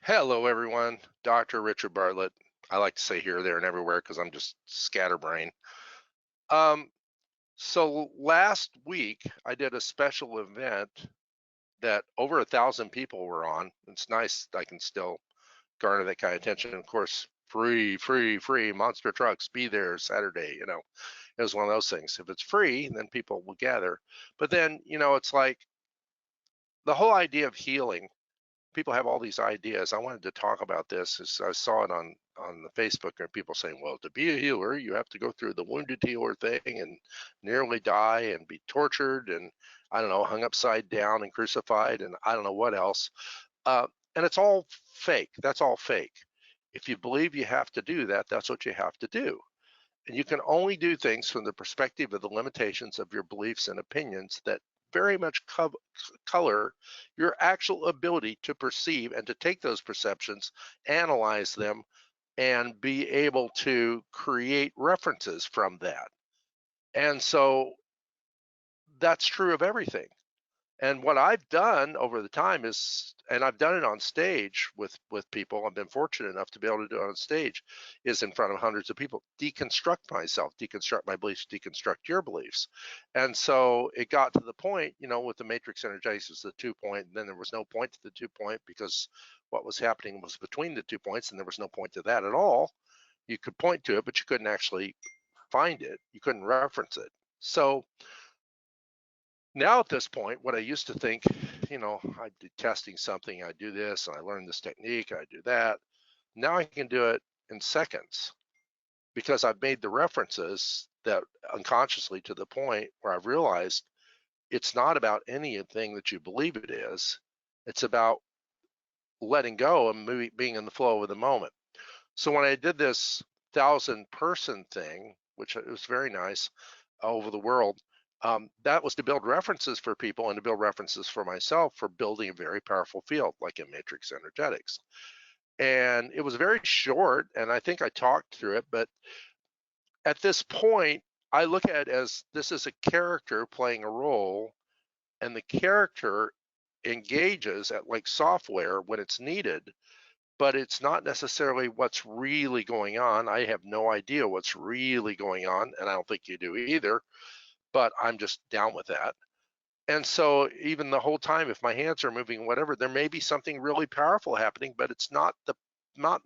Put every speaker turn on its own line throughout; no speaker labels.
Hello, everyone. Dr. Richard Bartlett. I like to say here, there, and everywhere because I'm just scatterbrain. Um, so last week I did a special event that over 1,000 people were on. It's nice I can still garner that kind of attention. Of course, free monster trucks. Be there Saturday. It was one of those things. If it's free, then people will gather. But then, it's like the whole idea of healing. People have all these ideas. I wanted to talk about this as I saw it on the Facebook and people saying, well, to be a healer, you have to go through the wounded healer thing and nearly die and be tortured and I don't know, hung upside down and crucified and I don't know what else. Uh, and it's all fake. That's all fake. If you believe you have to do that, that's what you have to do. And you can only do things from the perspective of the limitations of your beliefs and opinions that very much color your actual ability to perceive and to take those perceptions, analyze them, and be able to create references from that. And so that's true of everything. And what I've done over the time is, and I've done it on stage with people. I've been fortunate enough to be able to do it on stage, is in front of hundreds of people. Deconstruct myself, deconstruct my beliefs, deconstruct your beliefs. And so it got to the point, with the matrix energetics was the 2 point, and then there was no point to the 2 point because what was happening was between the 2 points, and there was no point to that at all. You could point to it, but you couldn't actually find it. You couldn't reference it. So now at this point, what I used to think, I'd be testing something, I do this, and I learn this technique, I do that. Now I can do it in seconds because I've made the references that unconsciously to the point where I've realized it's not about anything that you believe it is. It's about letting go and being in the flow of the moment. So when I did this 1,000-person thing, which it was very nice over the world, that was to build references for people and to build references for myself for building a very powerful field like in matrix energetics. And it was very short, and I think I talked through it, but at this point, I look at it as this is a character playing a role, and the character engages at like software when it's needed, but it's not necessarily what's really going on. I have no idea what's really going on, and I don't think you do either, but I'm just down with that. And so even the whole time, if my hands are moving, whatever, there may be something really powerful happening, but it's not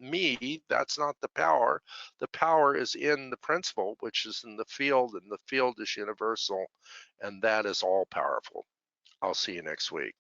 me. That's not the power. The power is in the principle, which is in the field, and the field is universal, and that is all powerful. I'll see you next week.